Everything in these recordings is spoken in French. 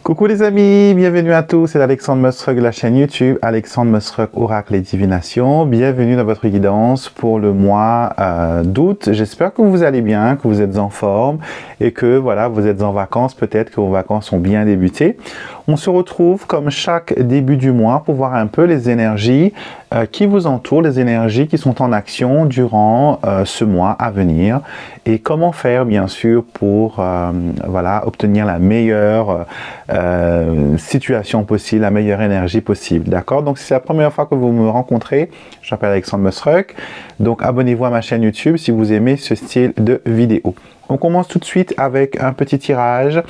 Coucou les amis, bienvenue à tous, c'est Alexandre Mosruck de la chaîne YouTube, Alexandre Mosruck Oracle et Divination. Bienvenue dans votre guidance pour le mois d'août. J'espère que vous allez bien, que vous êtes en forme et que voilà, vous êtes en vacances, peut-être que vos vacances ont bien débuté. On se retrouve comme chaque début du mois pour voir un peu les énergies qui vous entourent, les énergies qui sont en action durant ce mois à venir et comment faire bien sûr pour voilà, obtenir la meilleure situation possible, la meilleure énergie possible, d'accord? Donc si c'est la première fois que vous me rencontrez, je m'appelle Alexandre Mosruck, donc abonnez-vous à ma chaîne YouTube si vous aimez ce style de vidéo. On commence tout de suite avec un petit tirage.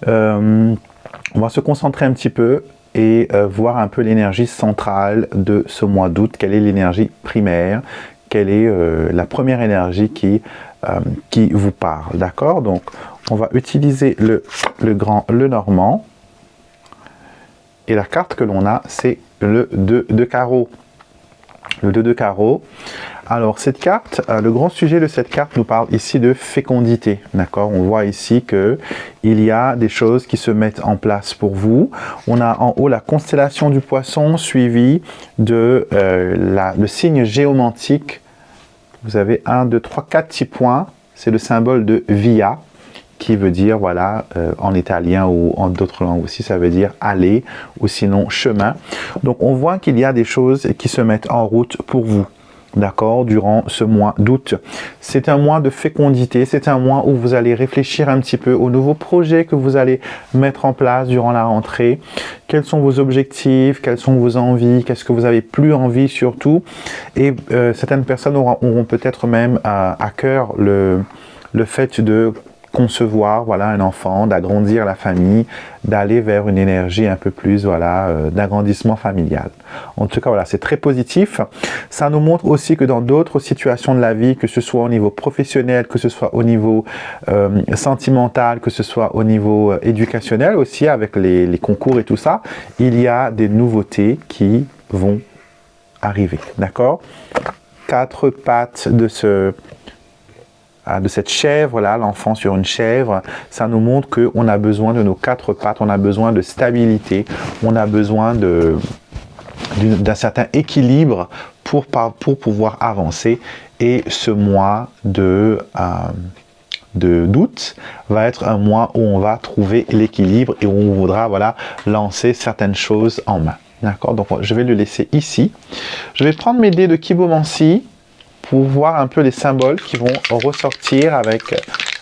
On va se concentrer un petit peu et voir un peu l'énergie centrale de ce mois d'août. Quelle est l'énergie primaire? Quelle est la première énergie qui vous parle? D'accord? Donc, on va utiliser le normand. Et la carte que l'on a, c'est le 2 de carreau. Le 2 de carreau. Alors, cette carte, le grand sujet de cette carte nous parle ici de fécondité. D'accord? On voit ici qu'il y a des choses qui se mettent en place pour vous. On a en haut la constellation du poisson suivie de le signe géomantique. Vous avez 1, 2, 3, 4 petits points. C'est le symbole de via, qui veut dire, voilà, en italien ou en d'autres langues aussi, ça veut dire aller ou sinon chemin. Donc, on voit qu'il y a des choses qui se mettent en route pour vous. D'accord, durant ce mois d'août. C'est un mois de fécondité, c'est un mois où vous allez réfléchir un petit peu aux nouveaux projets que vous allez mettre en place durant la rentrée. Quels sont vos objectifs, quelles sont vos envies, qu'est-ce que vous avez plus envie surtout. Et certaines personnes auront peut-être même à cœur le fait de concevoir voilà, un enfant, d'agrandir la famille, d'aller vers une énergie un peu plus voilà, d'agrandissement familial. En tout cas, voilà, c'est très positif. Ça nous montre aussi que dans d'autres situations de la vie, que ce soit au niveau professionnel, que ce soit au niveau sentimental, que ce soit au niveau éducationnel aussi, avec les concours et tout ça, il y a des nouveautés qui vont arriver. D'accord? 4 pattes de cette chèvre là, l'enfant sur une chèvre, ça nous montre qu'on a besoin de nos 4 pattes, on a besoin de stabilité, on a besoin d'un certain équilibre pour pouvoir avancer. Et ce mois d'août va être un mois où on va trouver l'équilibre et où on voudra voilà, lancer certaines choses en main. D'accord? Donc je vais le laisser ici. Je vais prendre mes dés de Kibomancy pour voir un peu les symboles qui vont ressortir avec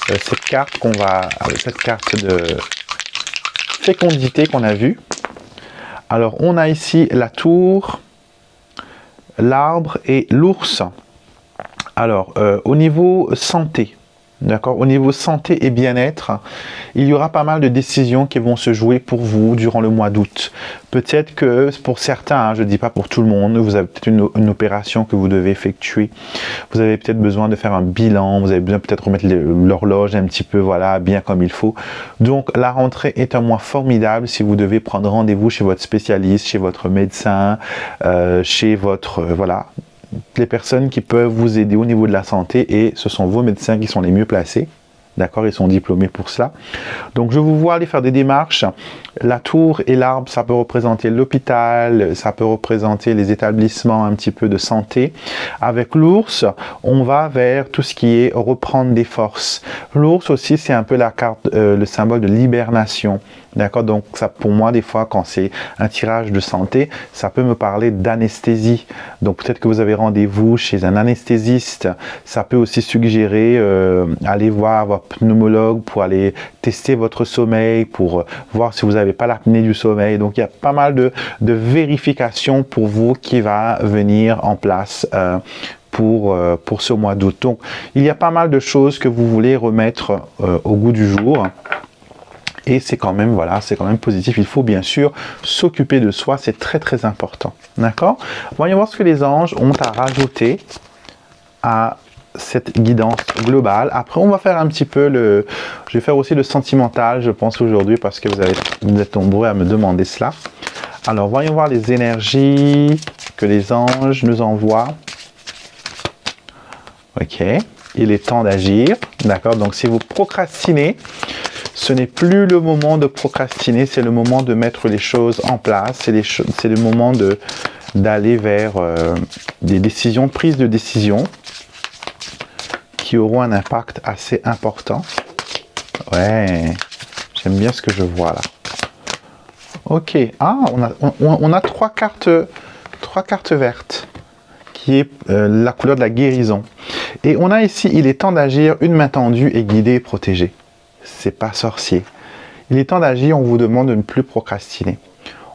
cette carte cette carte de fécondité qu'on a vue. Alors, on a ici la tour, l'arbre et l'ours. Alors, au niveau santé, d'accord, au niveau santé et bien-être, il y aura pas mal de décisions qui vont se jouer pour vous durant le mois d'août. Peut-être que pour certains, hein, je ne dis pas pour tout le monde, vous avez peut-être une opération que vous devez effectuer. Vous avez peut-être besoin de faire un bilan, vous avez besoin peut-être remettre l'horloge un petit peu, voilà, bien comme il faut. Donc, la rentrée est un mois formidable si vous devez prendre rendez-vous chez votre spécialiste, chez votre médecin, chez votre, voilà, les personnes qui peuvent vous aider au niveau de la santé et ce sont vos médecins qui sont les mieux placés. D'accord, ils sont diplômés pour cela. Donc, je vous vois aller faire des démarches. La tour et l'arbre, ça peut représenter l'hôpital, ça peut représenter les établissements un petit peu de santé. Avec l'ours, on va vers tout ce qui est reprendre des forces. L'ours aussi, c'est un peu la carte, le symbole de l'hibernation. D'accord, donc ça pour moi, des fois, quand c'est un tirage de santé, ça peut me parler d'anesthésie. Donc peut-être que vous avez rendez-vous chez un anesthésiste. Ça peut aussi suggérer aller voir votre pneumologue pour aller tester votre sommeil, pour voir si vous n'avez pas l'apnée du sommeil. Donc il y a pas mal de vérifications pour vous qui va venir en place pour ce mois d'août. Donc il y a pas mal de choses que vous voulez remettre au goût du jour. Et c'est quand même, voilà, c'est quand même positif. Il faut bien sûr s'occuper de soi, c'est très très important. D'accord? Voyons voir ce que les anges ont à rajouter à cette guidance globale. Après, on va faire un petit peu je vais faire aussi le sentimental, je pense, aujourd'hui, parce que vous êtes nombreux à me demander cela. Alors, voyons voir les énergies que les anges nous envoient. Ok. Il est temps d'agir. D'accord? Donc, si vous procrastinez, Ce n'est plus le moment de procrastiner, c'est le moment de mettre les choses en place, c'est le moment d'aller vers des décisions, prise de décision qui auront un impact assez important. Ouais, j'aime bien ce que je vois là. Ok, ah, on a trois cartes vertes, qui est la couleur de la guérison. Et on a ici, il est temps d'agir, une main tendue et guidée et protégée. C'est pas sorcier. Il est temps d'agir, on vous demande de ne plus procrastiner.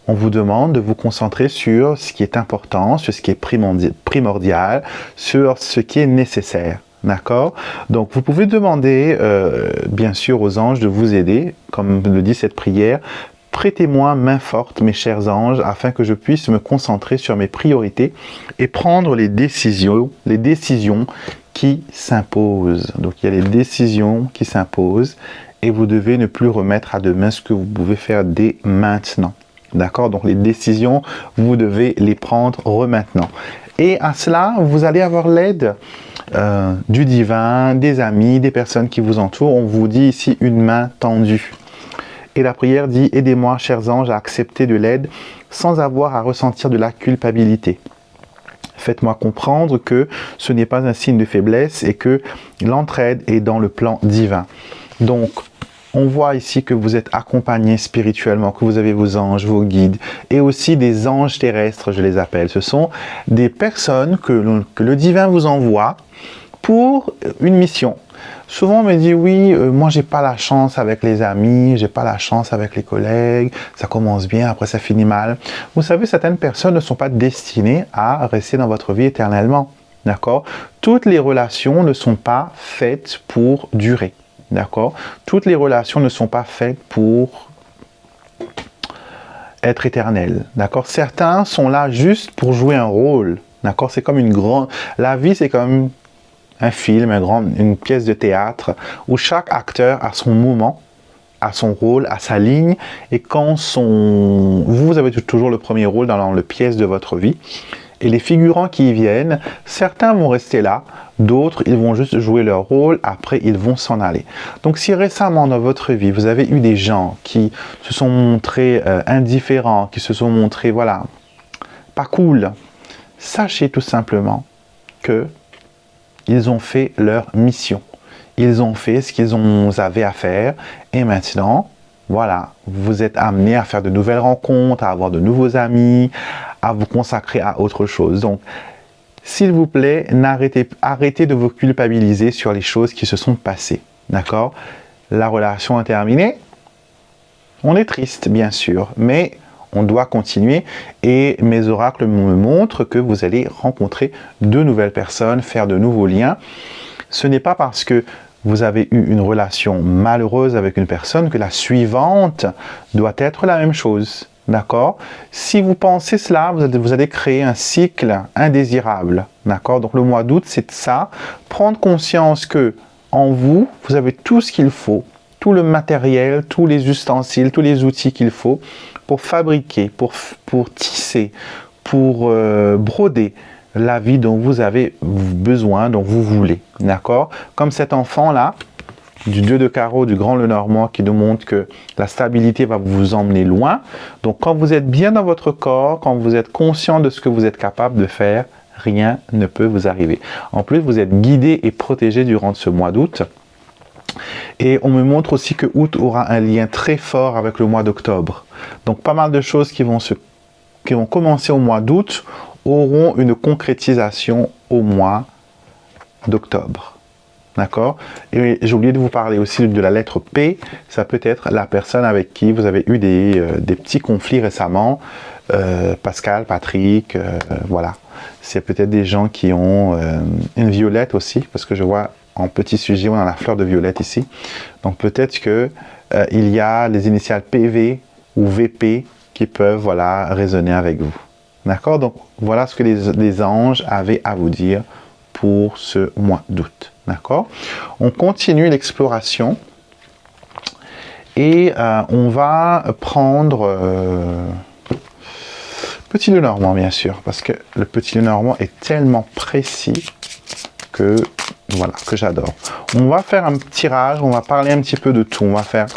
On vous demande de vous concentrer sur ce qui est important, sur ce qui est primordial, sur ce qui est nécessaire. D'accord? Donc, vous pouvez demander, bien sûr, aux anges de vous aider, comme le dit cette prière. Prêtez-moi main forte, mes chers anges, afin que je puisse me concentrer sur mes priorités et prendre les décisions qui s'imposent. Donc, il y a les décisions qui s'imposent et vous devez ne plus remettre à demain ce que vous pouvez faire dès maintenant. D'accord? Donc, les décisions, vous devez les prendre maintenant. Et à cela, vous allez avoir l'aide du divin, des amis, des personnes qui vous entourent. On vous dit ici une main tendue. Et la prière dit « Aidez-moi, chers anges, à accepter de l'aide sans avoir à ressentir de la culpabilité. Faites-moi comprendre que ce n'est pas un signe de faiblesse et que l'entraide est dans le plan divin. » Donc, on voit ici que vous êtes accompagné spirituellement, que vous avez vos anges, vos guides, et aussi des anges terrestres, je les appelle. Ce sont des personnes que le divin vous envoie pour une mission. Souvent on me dit oui, moi j'ai pas la chance avec les amis, j'ai pas la chance avec les collègues, ça commence bien, après ça finit mal. Vous savez, certaines personnes ne sont pas destinées à rester dans votre vie éternellement. D'accord? Toutes les relations ne sont pas faites pour durer. D'accord? Toutes les relations ne sont pas faites pour être éternelles. D'accord? Certains sont là juste pour jouer un rôle. D'accord? C'est comme une grande... La vie, c'est comme un film, une pièce de théâtre où chaque acteur a son moment, a son rôle, a sa ligne. Et quand vous avez toujours le premier rôle dans le pièce de votre vie. Et les figurants qui y viennent, certains vont rester là, d'autres, ils vont juste jouer leur rôle, après ils vont s'en aller. Donc si récemment dans votre vie, vous avez eu des gens qui se sont montrés indifférents, qui se sont montrés, voilà, pas cool, sachez tout simplement que ils ont fait leur mission. Ils ont fait ce qu'ils avaient à faire. Et maintenant, voilà, vous êtes amené à faire de nouvelles rencontres, à avoir de nouveaux amis, à vous consacrer à autre chose. Donc, s'il vous plaît, arrêtez de vous culpabiliser sur les choses qui se sont passées. D'accord? La relation est terminée. On est triste, bien sûr, mais on doit continuer. Et mes oracles me montrent que vous allez rencontrer de nouvelles personnes, faire de nouveaux liens. Ce n'est pas parce que vous avez eu une relation malheureuse avec une personne que la suivante doit être la même chose. D'accord? Si vous pensez cela, vous allez créer un cycle indésirable. D'accord? Donc le mois d'août, c'est ça. Prendre conscience que en vous, vous avez tout ce qu'il faut, tout le matériel, tous les ustensiles, tous les outils qu'il faut pour fabriquer, pour tisser, pour broder la vie dont vous avez besoin, dont vous voulez. D'accord? Comme cet enfant-là, du 2 de carreau du grand Lenormand qui nous montre que la stabilité va vous emmener loin. Donc quand vous êtes bien dans votre corps, quand vous êtes conscient de ce que vous êtes capable de faire, rien ne peut vous arriver. En plus, vous êtes guidé et protégé durant ce mois d'août. Et on me montre aussi que août aura un lien très fort avec le mois d'octobre. Donc pas mal de choses qui vont commencer au mois d'août auront une concrétisation au mois d'octobre. D'accord? Et j'ai oublié de vous parler aussi de la lettre P. Ça peut être la personne avec qui vous avez eu des petits conflits récemment. Pascal, Patrick, voilà. C'est peut-être des gens qui ont une violette aussi, parce que je vois en petit sujet, on a la fleur de violette ici. Donc peut-être que il y a les initiales PV ou VP qui peuvent, voilà, résonner avec vous. D'accord? Donc voilà ce que les anges avaient à vous dire pour ce mois d'août. D'accord? On continue l'exploration et on va prendre Petit Lenormand, bien sûr, parce que le Petit Lenormand est tellement précis que voilà, que j'adore. On va faire un tirage, on va parler un petit peu de tout. On va faire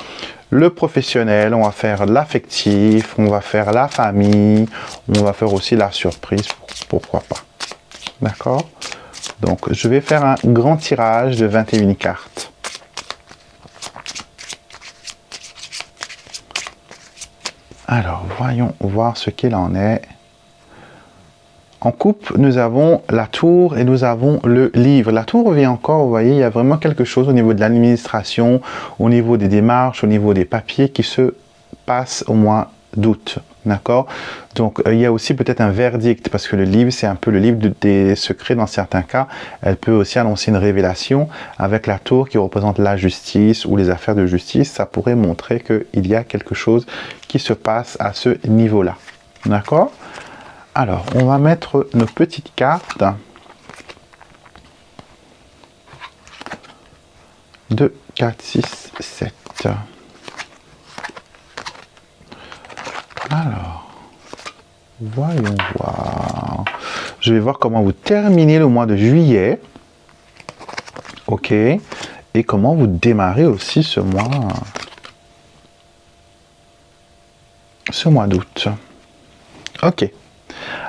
le professionnel, on va faire l'affectif, on va faire la famille, on va faire aussi la surprise, pourquoi pas. D'accord? Donc, je vais faire un grand tirage de 21 cartes. Alors, voyons voir ce qu'il en est. En coupe, nous avons la tour et nous avons le livre. La tour revient encore, vous voyez, il y a vraiment quelque chose au niveau de l'administration, au niveau des démarches, au niveau des papiers qui se passe au mois d'août. D'accord? Donc, il y a aussi peut-être un verdict, parce que le livre, c'est un peu le livre des secrets dans certains cas. Elle peut aussi annoncer une révélation. Avec la tour qui représente la justice ou les affaires de justice, ça pourrait montrer qu'il y a quelque chose qui se passe à ce niveau-là. D'accord? Alors, on va mettre nos petites cartes. 2, 4, 6, 7. Alors, voyons voir. Je vais voir comment vous terminez le mois de juillet. Ok. Et comment vous démarrez aussi ce mois d'août. Ok.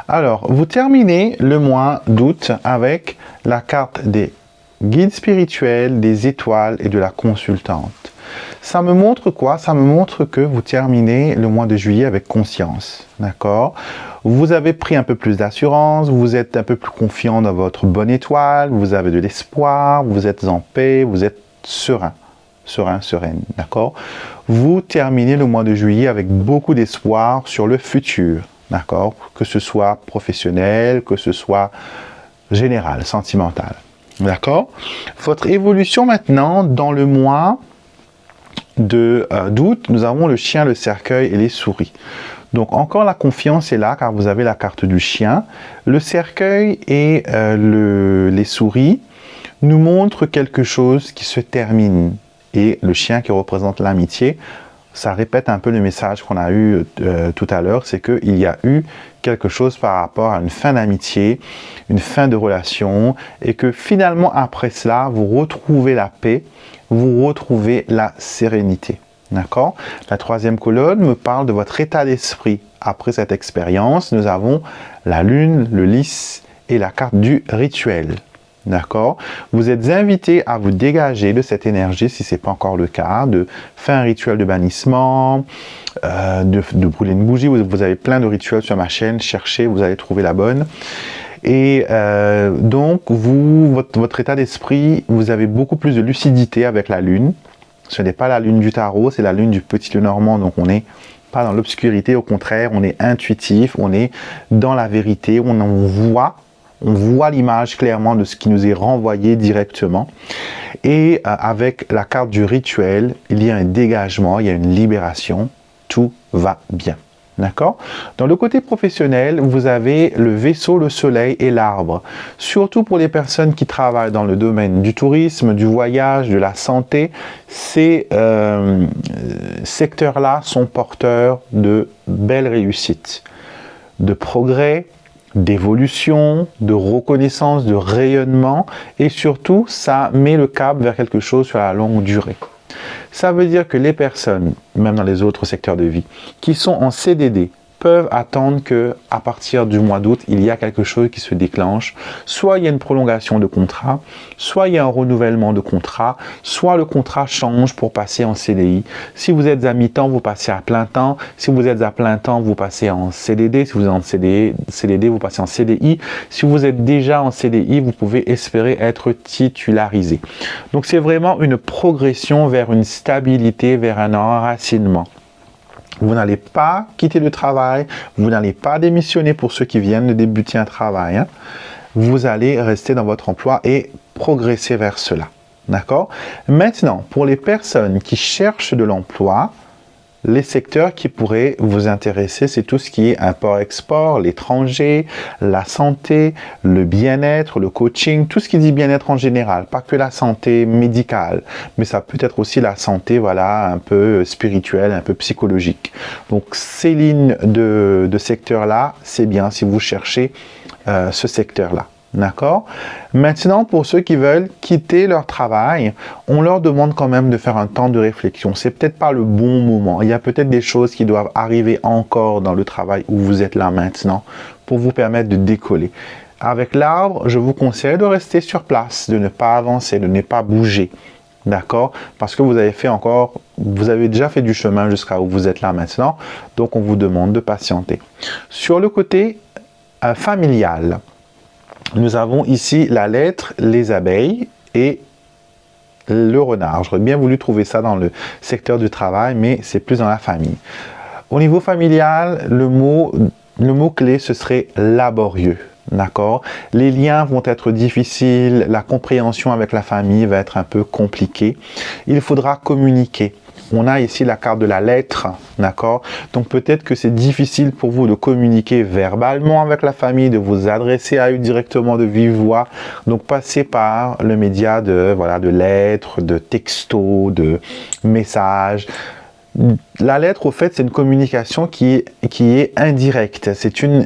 Alors, vous terminez le mois d'août avec la carte des guides spirituels, des étoiles et de la consultante. Ça me montre quoi? Ça me montre que vous terminez le mois de juillet avec conscience. D'accord? Vous avez pris un peu plus d'assurance, vous êtes un peu plus confiant dans votre bonne étoile, vous avez de l'espoir, vous êtes en paix, vous êtes serein. Sereine, d'accord? Vous terminez le mois de juillet avec beaucoup d'espoir sur le futur. D'accord? Que ce soit professionnel, que ce soit général, sentimental. D'accord? Votre évolution maintenant, dans le mois d'août, nous avons le chien, le cercueil et les souris. Donc encore la confiance est là, car vous avez la carte du chien. Le cercueil et les souris nous montrent quelque chose qui se termine. Et le chien qui représente l'amitié, ça répète un peu le message qu'on a eu tout à l'heure, c'est qu'il y a eu quelque chose par rapport à une fin d'amitié, une fin de relation, et que finalement après cela, vous retrouvez la paix, vous retrouvez la sérénité. D'accord? La troisième colonne me parle de votre état d'esprit. Après cette expérience, nous avons la lune, le lys et la carte du rituel. D'accord? Vous êtes invité à vous dégager de cette énergie, si ce n'est pas encore le cas, de faire un rituel de bannissement, de brûler une bougie. Vous avez plein de rituels sur ma chaîne, cherchez, vous allez trouver la bonne. Et donc, votre état d'esprit, vous avez beaucoup plus de lucidité avec la lune. Ce n'est pas la lune du tarot, c'est la lune du petit Lenormand, donc on n'est pas dans l'obscurité, au contraire, on est intuitif, on est dans la vérité, on voit l'image clairement de ce qui nous est renvoyé directement. Et avec la carte du rituel, il y a un dégagement, il y a une libération, tout va bien. D'accord? Dans le côté professionnel, vous avez le vaisseau, le soleil et l'arbre. Surtout pour les personnes qui travaillent dans le domaine du tourisme, du voyage, de la santé, ces secteurs-là sont porteurs de belles réussites, de progrès, d'évolution, de reconnaissance, de rayonnement, et surtout, ça met le cap vers quelque chose sur la longue durée. Ça veut dire que les personnes, même dans les autres secteurs de vie, qui sont en CDD, peuvent attendre qu'à partir du mois d'août, il y a quelque chose qui se déclenche. Soit il y a une prolongation de contrat, soit il y a un renouvellement de contrat, soit le contrat change pour passer en CDI. Si vous êtes à mi-temps, vous passez à plein temps. Si vous êtes à plein temps, vous passez en CDD. Si vous êtes en CDD, vous passez en CDI. Si vous êtes déjà en CDI, vous pouvez espérer être titularisé. Donc c'est vraiment une progression vers une stabilité, vers un enracinement. Vous n'allez pas quitter le travail, vous n'allez pas démissionner pour ceux qui viennent de débuter un travail. Hein. Vous allez rester dans votre emploi et progresser vers cela. D'accord? Maintenant, pour les personnes qui cherchent de l'emploi, les secteurs qui pourraient vous intéresser, c'est tout ce qui est import-export, l'étranger, la santé, le bien-être, le coaching, tout ce qui dit bien-être en général, pas que la santé médicale, mais ça peut être aussi la santé, voilà, un peu spirituelle, un peu psychologique. Donc, ces lignes de secteurs-là, c'est bien si vous cherchez ce secteur-là. D'accord? Maintenant, pour ceux qui veulent quitter leur travail, on leur demande quand même de faire un temps de réflexion. C'est peut-être pas le bon moment. Il y a peut-être des choses qui doivent arriver encore dans le travail où vous êtes là maintenant pour vous permettre de décoller. Avec l'arbre, je vous conseille de rester sur place, de ne pas avancer, de ne pas bouger. D'accord? Parce que vous avez déjà fait du chemin jusqu'à où vous êtes là maintenant. Donc, on vous demande de patienter. Sur le côté familial, nous avons ici la lettre, les abeilles et le renard. J'aurais bien voulu trouver ça dans le secteur du travail, mais c'est plus dans la famille. Au niveau familial, le mot-clé, ce serait laborieux. D'accord? Les liens vont être difficiles, la compréhension avec la famille va être un peu compliquée. Il faudra communiquer. On a ici la carte de la lettre, d'accord? Donc peut-être que c'est difficile pour vous de communiquer verbalement avec la famille, de vous adresser à eux directement de vive voix. Donc passez par le média de lettres, de textos, de messages. La lettre, au fait, c'est une communication qui est indirecte. C'est une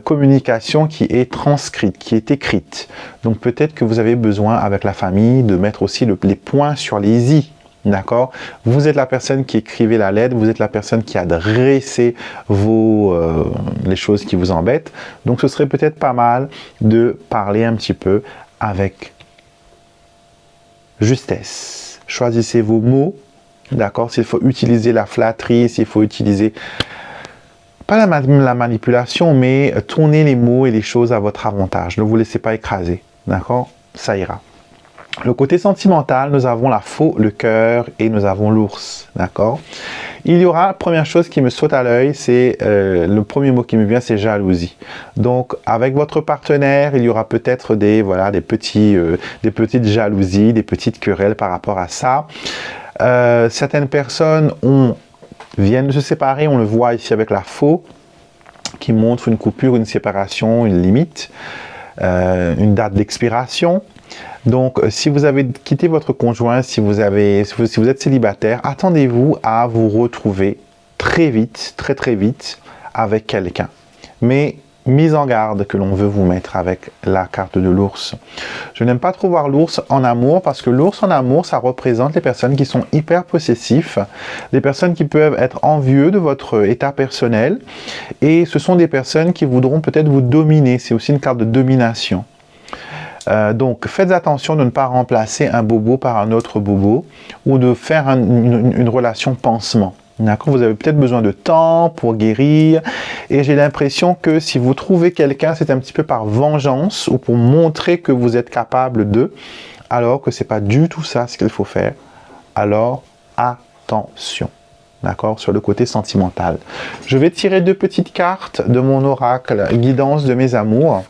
communication qui est transcrite, qui est écrite. Donc peut-être que vous avez besoin avec la famille de mettre aussi les points sur les i. D'accord? Vous êtes la personne qui écrivait la lettre, vous êtes la personne qui adressait les choses qui vous embêtent. Donc ce serait peut-être pas mal de parler un petit peu avec justesse. Choisissez vos mots, d'accord? S'il faut utiliser la flatterie, s'il faut utiliser, pas la manipulation, mais tourner les mots et les choses à votre avantage. Ne vous laissez pas écraser, d'accord? Ça ira. Le côté sentimental, nous avons la faux, le cœur et nous avons l'ours, d'accord? Il y aura, première chose qui me saute à l'œil, c'est le premier mot qui me vient, c'est jalousie. Donc, avec votre partenaire, il y aura peut-être des petites jalousies, des petites querelles par rapport à ça. Certaines personnes viennent de se séparer, on le voit ici avec la faux, qui montre une coupure, une séparation, une limite, une date d'expiration. Donc, si vous avez quitté votre conjoint, si vous êtes célibataire, attendez-vous à vous retrouver très vite, très très vite avec quelqu'un. Mais mise en garde que l'on veut vous mettre avec la carte de l'ours. Je n'aime pas trop voir l'ours en amour parce que l'ours en amour, ça représente les personnes qui sont hyper possessifs, les personnes qui peuvent être envieux de votre état personnel et ce sont des personnes qui voudront peut-être vous dominer. C'est aussi une carte de domination. Donc, faites attention de ne pas remplacer un bobo par un autre bobo ou de faire une relation pansement. D'accord? Vous avez peut-être besoin de temps pour guérir et j'ai l'impression que si vous trouvez quelqu'un, c'est un petit peu par vengeance ou pour montrer que vous êtes capable de, alors que ce n'est pas du tout ça ce qu'il faut faire. Alors, attention. D'accord? Sur le côté sentimental. Je vais tirer 2 petites cartes de mon oracle guidance de mes amours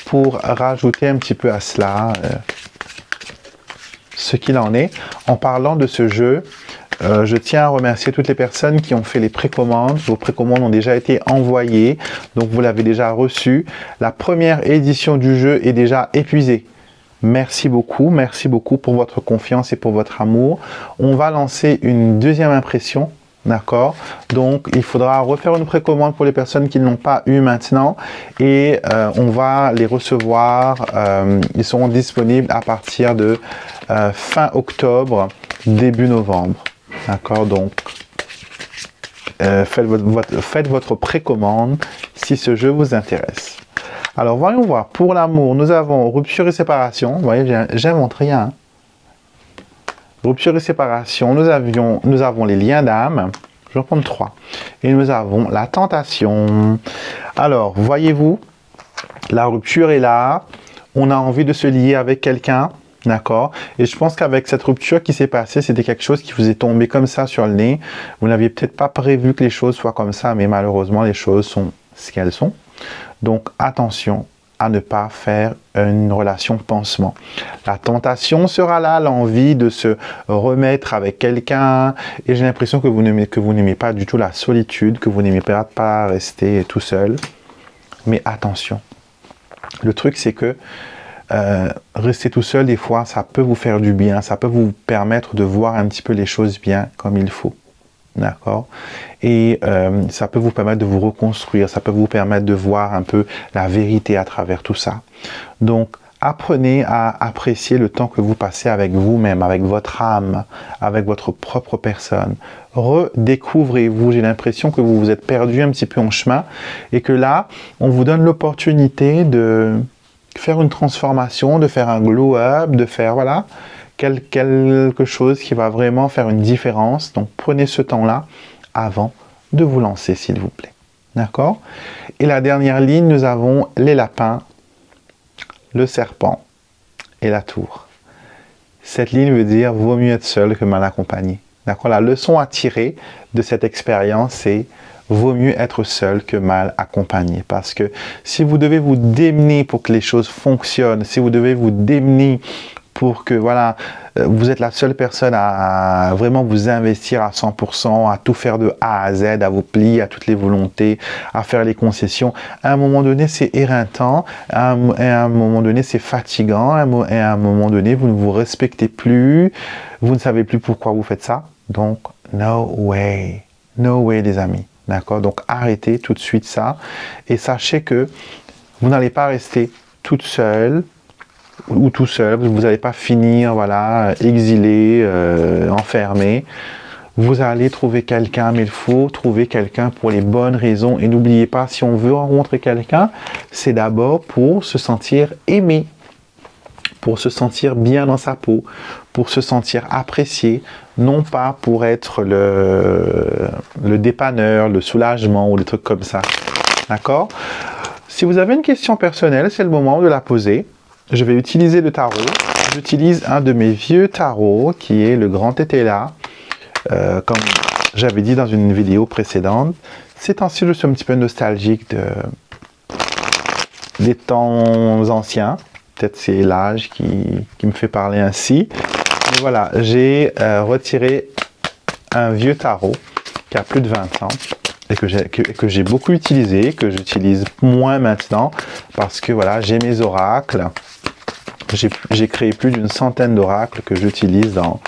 pour rajouter un petit peu à cela ce qu'il en est. En parlant de ce jeu, je tiens à remercier toutes les personnes qui ont fait les précommandes. Vos précommandes ont déjà été envoyées, donc vous l'avez déjà reçu. La première édition du jeu est déjà épuisée. Merci beaucoup pour votre confiance et pour votre amour. On va lancer une deuxième impression. D'accord? Donc, il faudra refaire une précommande pour les personnes qui ne l'ont pas eu maintenant et on va les recevoir. Ils seront disponibles à partir de fin octobre, début novembre. D'accord? Donc, faites votre précommande si ce jeu vous intéresse. Alors, voyons voir. Pour l'amour, nous avons rupture et séparation. Vous voyez, j'invente rien. Hein? Rupture et séparation, nous avons les liens d'âme, je vais en prendre 3. Et nous avons la tentation. Alors, voyez-vous, la rupture est là, on a envie de se lier avec quelqu'un, d'accord? Et je pense qu'avec cette rupture qui s'est passée, c'était quelque chose qui vous est tombé comme ça sur le nez. Vous n'aviez peut-être pas prévu que les choses soient comme ça, mais malheureusement, les choses sont ce qu'elles sont. Donc, attention à ne pas faire une relation pansement. La tentation sera là, l'envie de se remettre avec quelqu'un, et j'ai l'impression que vous n'aimez pas du tout la solitude, que vous n'aimez pas rester tout seul. Mais attention. Le truc, c'est que rester tout seul, des fois, ça peut vous faire du bien, ça peut vous permettre de voir un petit peu les choses bien comme il faut. D'accord? Et ça peut vous permettre de vous reconstruire, ça peut vous permettre de voir un peu la vérité à travers tout ça. Donc, apprenez à apprécier le temps que vous passez avec vous-même, avec votre âme, avec votre propre personne. Redécouvrez-vous. J'ai l'impression que vous vous êtes perdu un petit peu en chemin et que là, on vous donne l'opportunité de faire une transformation, de faire un glow-up, de faire, voilà, quelque chose qui va vraiment faire une différence. Donc, prenez ce temps-là avant de vous lancer, s'il vous plaît. D'accord? Et la dernière ligne, nous avons les lapins, le serpent et la tour. Cette ligne veut dire vaut mieux être seul que mal accompagné. D'accord? La leçon à tirer de cette expérience, c'est vaut mieux être seul que mal accompagné. Parce que si vous devez vous démener pour que les choses fonctionnent, si vous devez vous démener pour que, voilà, vous êtes la seule personne à vraiment vous investir à 100%, à tout faire de A à Z, à vous plier à toutes les volontés, à faire les concessions. À un moment donné, c'est éreintant, à un moment donné, c'est fatigant, et à un moment donné, vous ne vous respectez plus, vous ne savez plus pourquoi vous faites ça. Donc, no way, les amis. D'accord? Donc, arrêtez tout de suite ça et sachez que vous n'allez pas rester toute seule ou tout seul, vous n'allez pas finir, voilà, exilé, enfermé. Vous allez trouver quelqu'un, mais il faut trouver quelqu'un pour les bonnes raisons. Et n'oubliez pas, si on veut rencontrer quelqu'un, c'est d'abord pour se sentir aimé, pour se sentir bien dans sa peau, pour se sentir apprécié, non pas pour être le dépanneur, le soulagement ou des trucs comme ça. D'accord? Si vous avez une question personnelle, c'est le moment de la poser. Je vais utiliser le tarot. J'utilise un de mes vieux tarots qui est le Grand Tétela. Comme j'avais dit dans une vidéo précédente, ces temps-ci, je suis un petit peu nostalgique des temps anciens. Peut-être c'est l'âge qui me fait parler ainsi. Mais voilà, j'ai retiré un vieux tarot qui a plus de 20 ans et que j'ai beaucoup utilisé, que j'utilise moins maintenant parce que voilà, j'ai mes oracles. J'ai créé plus d'une centaine d'oracles que j'utilise dans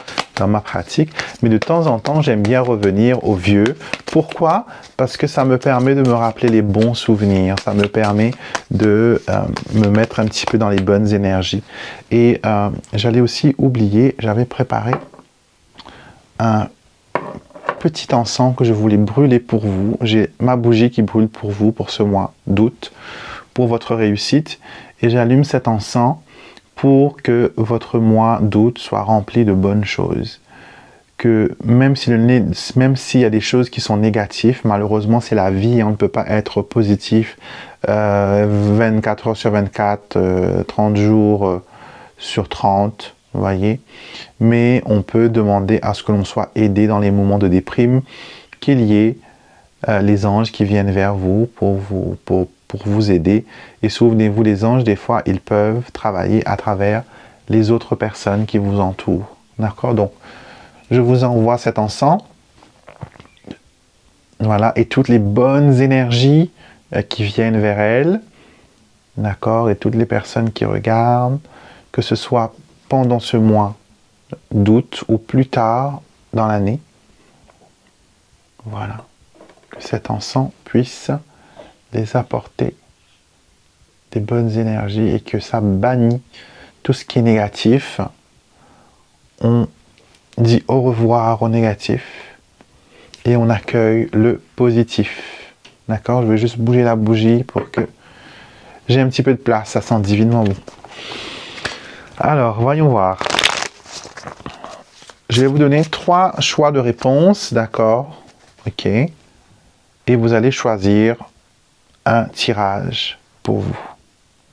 ma pratique. Mais de temps en temps, j'aime bien revenir au vieux. Pourquoi? Parce que ça me permet de me rappeler les bons souvenirs. Ça me permet de me mettre un petit peu dans les bonnes énergies. Et j'allais aussi oublier, j'avais préparé un petit encens que je voulais brûler pour vous. J'ai ma bougie qui brûle pour vous pour ce mois d'août, pour votre réussite. Et j'allume cet encens pour que votre mois d'août soit rempli de bonnes choses. Que même s'il y a des choses qui sont négatives, malheureusement c'est la vie et on ne peut pas être positif 24 heures sur 24, 30 jours sur 30, vous voyez. Mais on peut demander à ce que l'on soit aidé dans les moments de déprime, qu'il y ait les anges qui viennent vers vous pour vous aider. Et souvenez-vous, les anges, des fois, ils peuvent travailler à travers les autres personnes qui vous entourent. D'accord? Donc, je vous envoie cet encens. Voilà. Et toutes les bonnes énergies qui viennent vers elle. D'accord? Et toutes les personnes qui regardent, que ce soit pendant ce mois d'août ou plus tard dans l'année. Voilà. Que cet encens puisse les apporter des bonnes énergies et que ça bannit tout ce qui est négatif. On dit au revoir au négatif et on accueille le positif. D'accord? Je vais juste bouger la bougie pour que j'ai un petit peu de place. Ça sent divinement bon. Alors, voyons voir. Je vais vous donner 3 choix de réponse. D'accord? Ok. Et vous allez choisir un tirage pour vous.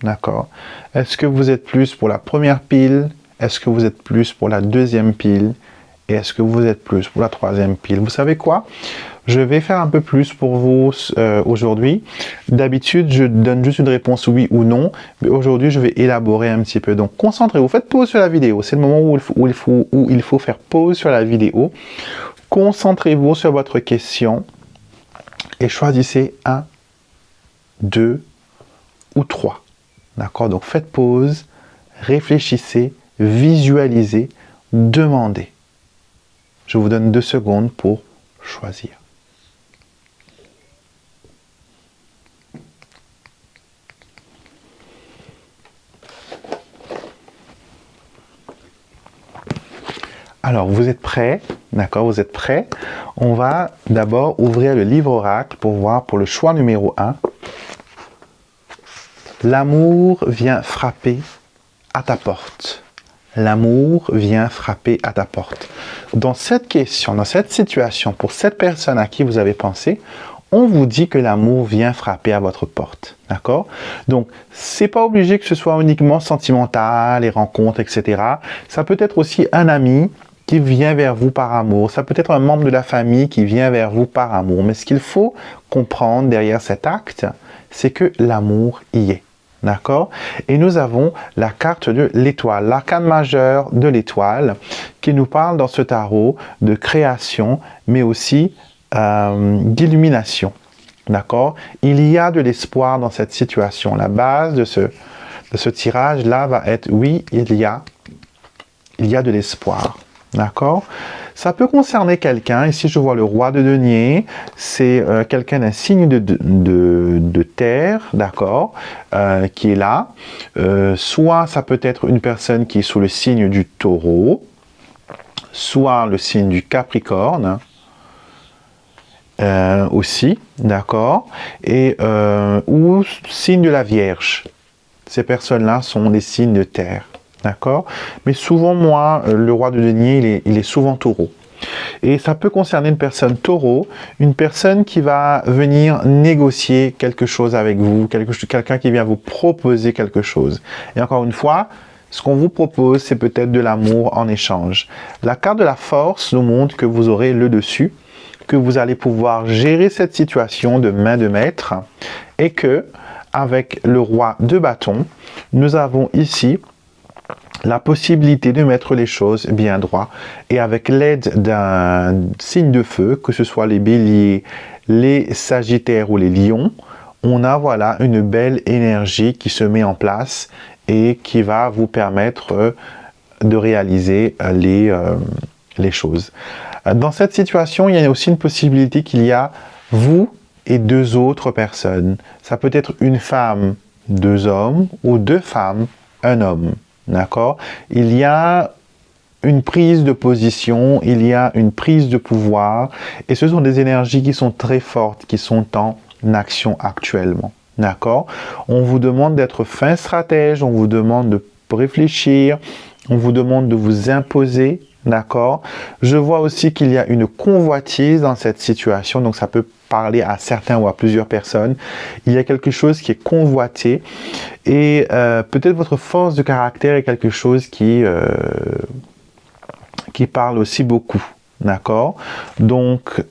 D'accord? Est-ce que vous êtes plus pour la première pile? Est-ce que vous êtes plus pour la deuxième pile? Et est-ce que vous êtes plus pour la troisième pile? Vous savez quoi? Je vais faire un peu plus pour vous aujourd'hui. D'habitude, je donne juste une réponse oui ou non. Mais aujourd'hui, je vais élaborer un petit peu. Donc, concentrez-vous. Faites pause sur la vidéo. C'est le moment où il faut faire pause sur la vidéo. Concentrez-vous sur votre question et choisissez 1, 2 ou 3. D'accord? Donc, faites pause, réfléchissez, visualisez, demandez. Je vous donne 2 secondes pour choisir. Alors, vous êtes prêts? D'accord, vous êtes prêts? On va d'abord ouvrir le livre oracle pour voir pour le choix numéro 1. L'amour vient frapper à ta porte. L'amour vient frapper à ta porte. Dans cette question, dans cette situation, pour cette personne à qui vous avez pensé, on vous dit que l'amour vient frapper à votre porte. D'accord? Donc, c'est pas obligé que ce soit uniquement sentimental, les rencontres, etc. Ça peut être aussi un ami qui vient vers vous par amour. Ça peut être un membre de la famille qui vient vers vous par amour. Mais ce qu'il faut comprendre derrière cet acte, c'est que l'amour y est. D'accord? Et nous avons la carte de l'étoile, l'arcane majeur de l'étoile, qui nous parle dans ce tarot de création, mais aussi d'illumination. D'accord? Il y a de l'espoir dans cette situation. La base de ce tirage-là va être, oui, il y a de l'espoir. D'accord? Ça peut concerner quelqu'un. Ici, je vois le roi de denier. C'est quelqu'un d'un signe de terre, d'accord, qui est là. Soit ça peut être une personne qui est sous le signe du taureau, soit le signe du capricorne, aussi, d'accord, et ou signe de la Vierge. Ces personnes-là sont des signes de terre. D'accord? Mais souvent, moi, le roi de denier, il est souvent taureau. Et ça peut concerner une personne taureau, une personne qui va venir négocier quelque chose avec vous, quelqu'un qui vient vous proposer quelque chose. Et encore une fois, ce qu'on vous propose, c'est peut-être de l'amour en échange. La carte de la force nous montre que vous aurez le dessus, que vous allez pouvoir gérer cette situation de main de maître et que, avec le roi de bâton, nous avons ici la possibilité de mettre les choses bien droit et avec l'aide d'un signe de feu, que ce soit les béliers, les sagittaires ou les lions, on a voilà une belle énergie qui se met en place et qui va vous permettre de réaliser les choses. Dans cette situation, il y a aussi une possibilité qu'il y a vous et deux autres personnes. Ça peut être une femme, deux hommes ou deux femmes, un homme. D'accord? Il y a une prise de position, il y a une prise de pouvoir, et ce sont des énergies qui sont très fortes, qui sont en action actuellement. D'accord? On vous demande d'être fin stratège, on vous demande de réfléchir, on vous demande de vous imposer. D'accord? Je vois aussi qu'il y a une convoitise dans cette situation, donc ça peut parler à certains ou à plusieurs personnes. Il y a quelque chose qui est convoité et peut-être votre force de caractère est quelque chose qui parle aussi beaucoup. D'accord? Donc,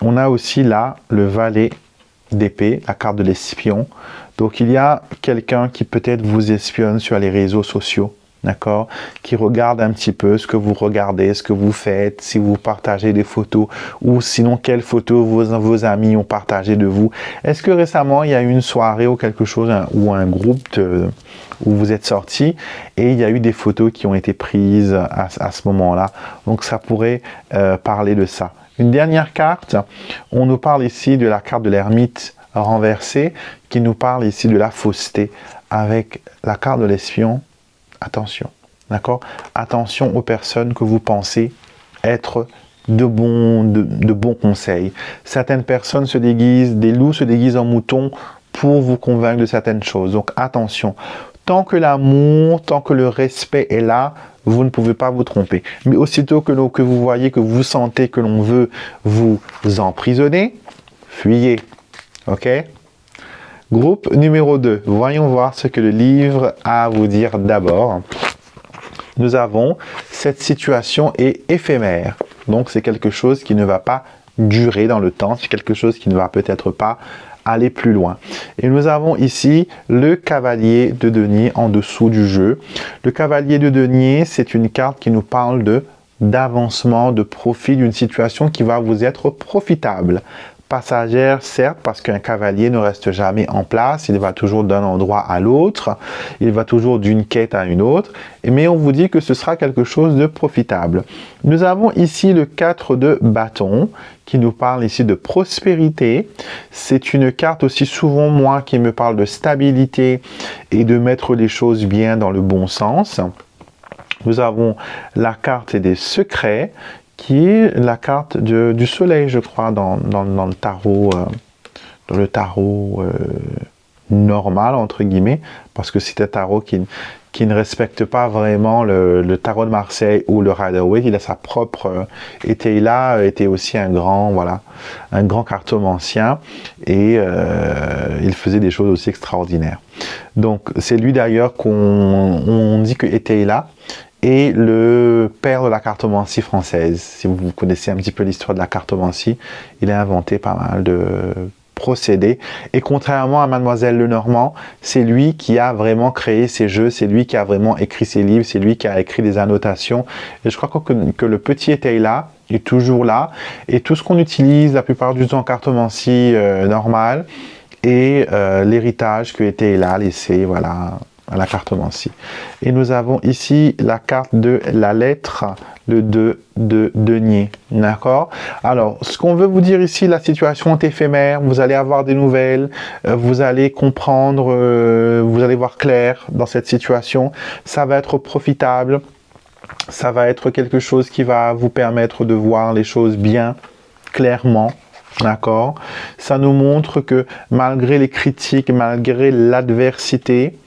on a aussi là le valet d'épée, la carte de l'espion. Donc, il y a quelqu'un qui peut-être vous espionne sur les réseaux sociaux. D'accord? Qui regarde un petit peu ce que vous regardez, ce que vous faites, si vous partagez des photos ou sinon quelles photos vos amis ont partagé de vous. Est-ce que récemment il y a eu une soirée ou quelque chose ou un groupe où vous êtes sortis et il y a eu des photos qui ont été prises à ce moment-là. Donc ça pourrait parler de ça. Une dernière carte, on nous parle ici de la carte de l'ermite renversée qui nous parle ici de la fausseté avec la carte de l'espion. Attention, d'accord? Attention aux personnes que vous pensez être de bons conseils. Certaines personnes se déguisent, des loups se déguisent en moutons pour vous convaincre de certaines choses. Donc attention, tant que l'amour, tant que le respect est là, vous ne pouvez pas vous tromper. Mais aussitôt que vous voyez, que vous sentez que l'on veut vous emprisonner, fuyez. Ok? Groupe numéro 2. Voyons voir ce que le livre a à vous dire d'abord. Nous avons cette situation est éphémère. Donc, c'est quelque chose qui ne va pas durer dans le temps. C'est quelque chose qui ne va peut-être pas aller plus loin. Et nous avons ici le cavalier de denier en dessous du jeu. Le cavalier de denier, c'est une carte qui nous parle d'avancement, de profit d'une situation qui va vous être profitable. Passagère, certes, parce qu'un cavalier ne reste jamais en place, il va toujours d'un endroit à l'autre, il va toujours d'une quête à une autre, mais on vous dit que ce sera quelque chose de profitable. Nous avons ici le 4 de bâton, qui nous parle ici de prospérité. C'est une carte aussi souvent, moi, qui me parle de stabilité et de mettre les choses bien dans le bon sens. Nous avons la carte des secrets, qui est la carte du soleil, je crois, dans le tarot, normal, entre guillemets, parce que c'est un tarot qui ne respecte pas vraiment le tarot de Marseille ou le Rider-Waite. Il a sa propre... Eteyla était aussi un grand cartomancien, et il faisait des choses aussi extraordinaires. Donc, c'est lui d'ailleurs qu'on dit que Eteyla est le père de la cartomancie française. Si vous connaissez un petit peu l'histoire de la cartomancie, il a inventé pas mal de procédés. Et contrairement à Mademoiselle Lenormand, c'est lui qui a vraiment créé ces jeux, c'est lui qui a vraiment écrit ses livres, c'est lui qui a écrit des annotations. Et je crois que le petit Eteyla est toujours là. Et tout ce qu'on utilise la plupart du temps en cartomancie normale est l'héritage que Eteyla a laissé, voilà, à la cartomancie. Et nous avons ici la carte de la lettre, le 2 de denier, d'accord? Alors, ce qu'on veut vous dire ici, la situation est éphémère, vous allez avoir des nouvelles, vous allez comprendre, vous allez voir clair dans cette situation, ça va être profitable, ça va être quelque chose qui va vous permettre de voir les choses bien, clairement, d'accord? Ça nous montre que malgré les critiques, malgré l'adversité,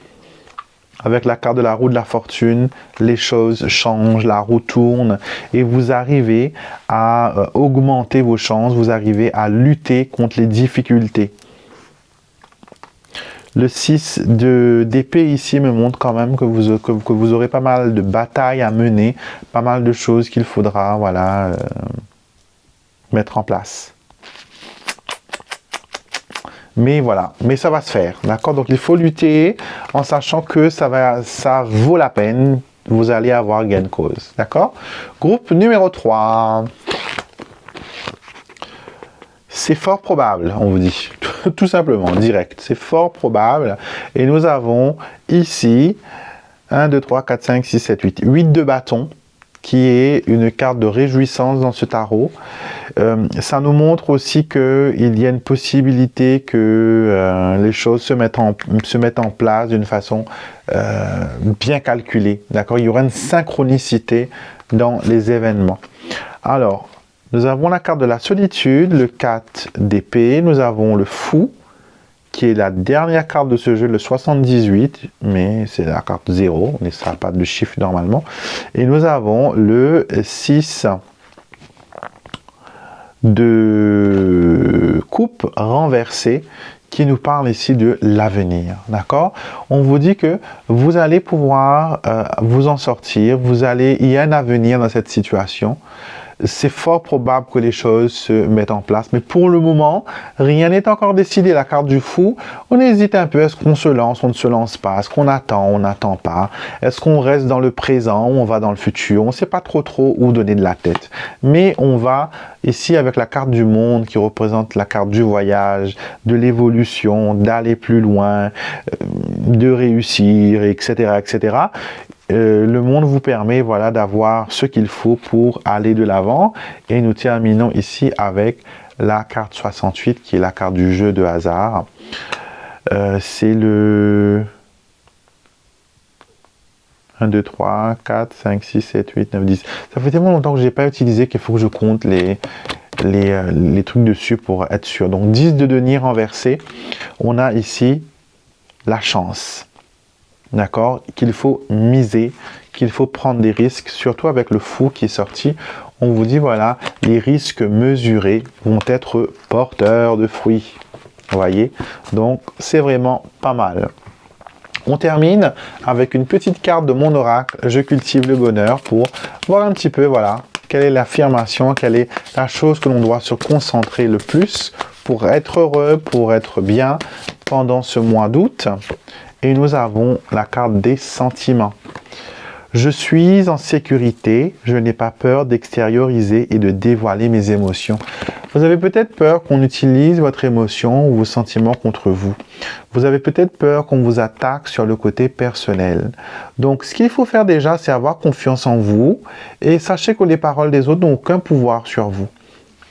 avec la carte de la roue de la fortune, les choses changent, la roue tourne et vous arrivez à augmenter vos chances, vous arrivez à lutter contre les difficultés. Le 6 d'épée ici me montre quand même que vous aurez pas mal de batailles à mener, pas mal de choses qu'il faudra, voilà, mettre en place. Mais voilà, mais ça va se faire, d'accord? Donc il faut lutter en sachant que ça vaut la peine, vous allez avoir gain de cause, d'accord? Groupe numéro 3. C'est fort probable, on vous dit, tout simplement, direct, c'est fort probable. Et nous avons ici 1, 2, 3, 4, 5, 6, 7, 8. 8 de bâton, qui est une carte de réjouissance dans ce tarot. Ça nous montre aussi qu'il y a une possibilité que les choses se mettent en place d'une façon bien calculée. D'accord? Il y aura une synchronicité dans les événements. Alors, nous avons la carte de la solitude, le 4 d'épée. Nous avons le fou, qui est la dernière carte de ce jeu, le 78, mais c'est la carte 0, on ne sera pas de chiffre normalement. Et nous avons le 6 de coupe renversée, qui nous parle ici de l'avenir, d'accord? On vous dit que vous allez pouvoir vous en sortir, il y a un avenir dans cette situation. C'est fort probable que les choses se mettent en place. Mais pour le moment, rien n'est encore décidé. La carte du fou, on hésite un peu. Est-ce qu'on se lance, on ne se lance pas? Est-ce qu'on attend, on n'attend pas? Est-ce qu'on reste dans le présent ou on va dans le futur? On ne sait pas trop où donner de la tête. Mais on va, ici, avec la carte du monde qui représente la carte du voyage, de l'évolution, d'aller plus loin, de réussir, etc., etc., le monde vous permet, voilà, d'avoir ce qu'il faut pour aller de l'avant. Et nous terminons ici avec la carte 68, qui est la carte du jeu de hasard. C'est le 1, 2, 3, 4, 5, 6, 7, 8, 9, 10. Ça fait tellement longtemps que je n'ai pas utilisé qu'il faut que je compte les trucs dessus pour être sûr. Donc 10 de denier renversé. On a ici la chance. D'accord, qu'il faut miser, qu'il faut prendre des risques, surtout avec le fou qui est sorti. On vous dit, voilà, les risques mesurés vont être porteurs de fruits. Vous voyez, donc c'est vraiment pas mal. On termine avec une petite carte de mon oracle, je cultive le bonheur, pour voir un petit peu, voilà, quelle est l'affirmation, quelle est la chose que l'on doit se concentrer le plus pour être heureux, pour être bien pendant ce mois d'août. Et nous avons la carte des sentiments. Je suis en sécurité, je n'ai pas peur d'extérioriser et de dévoiler mes émotions. Vous avez peut-être peur qu'on utilise votre émotion ou vos sentiments contre vous. Vous avez peut-être peur qu'on vous attaque sur le côté personnel. Donc, ce qu'il faut faire déjà, c'est avoir confiance en vous et sachez que les paroles des autres n'ont aucun pouvoir sur vous.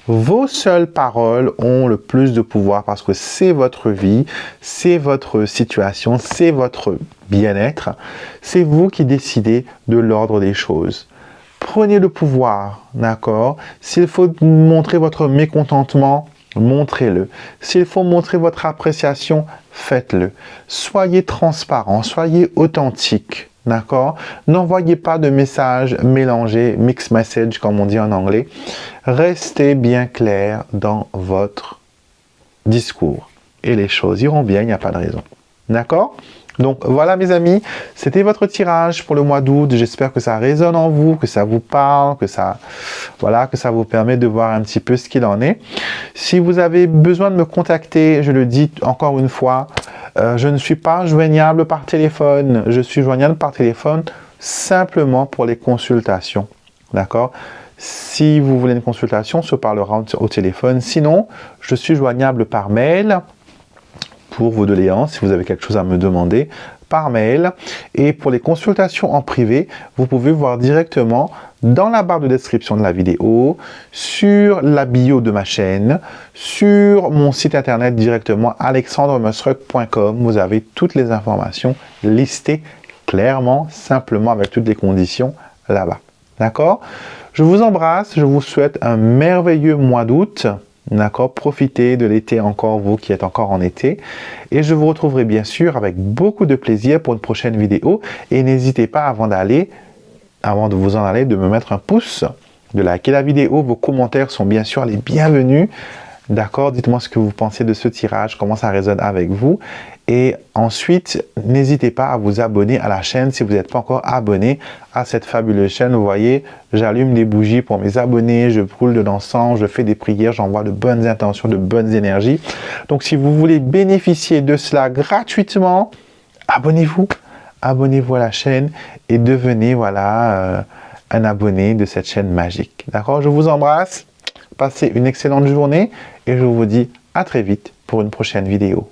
Vos seules paroles ont le plus de pouvoir parce que c'est votre vie, c'est votre situation, c'est votre bien-être. C'est vous qui décidez de l'ordre des choses. Prenez le pouvoir, d'accord? S'il faut montrer votre mécontentement, montrez-le. S'il faut montrer votre appréciation, faites-le. Soyez transparent, soyez authentique. D'accord? N'envoyez pas de messages mélangés, mixed message comme on dit en anglais. Restez bien clair dans votre discours. Et les choses iront bien, il n'y a pas de raison. D'accord? Donc voilà mes amis, c'était votre tirage pour le mois d'août. J'espère que ça résonne en vous, que ça vous parle, que ça vous permet de voir un petit peu ce qu'il en est. Si vous avez besoin de me contacter, je le dis encore une fois, je ne suis pas joignable par téléphone. Je suis joignable par téléphone simplement pour les consultations. D'accord? Si vous voulez une consultation, on se parlera au téléphone. Sinon, je suis joignable par mail pour vos doléances, si vous avez quelque chose à me demander, par mail. Et pour les consultations en privé, vous pouvez voir directement dans la barre de description de la vidéo, sur la bio de ma chaîne, sur mon site internet directement alexandremusruck.com. Vous avez toutes les informations listées clairement, simplement avec toutes les conditions là-bas. D'accord? Je vous embrasse, je vous souhaite un merveilleux mois d'août. D'accord? Profitez de l'été encore, vous qui êtes encore en été. Et je vous retrouverai bien sûr avec beaucoup de plaisir pour une prochaine vidéo. Et n'hésitez pas avant de vous en aller, de me mettre un pouce, de liker la vidéo. Vos commentaires sont bien sûr les bienvenus. D'accord? Dites-moi ce que vous pensez de ce tirage, comment ça résonne avec vous. Et ensuite, n'hésitez pas à vous abonner à la chaîne si vous n'êtes pas encore abonné à cette fabuleuse chaîne. Vous voyez, j'allume des bougies pour mes abonnés, je brûle de l'encens, je fais des prières, j'envoie de bonnes intentions, de bonnes énergies. Donc, si vous voulez bénéficier de cela gratuitement, abonnez-vous. Abonnez-vous à la chaîne et devenez, voilà, un abonné de cette chaîne magique. D'accord? Je vous embrasse. Passez une excellente journée et je vous dis à très vite pour une prochaine vidéo.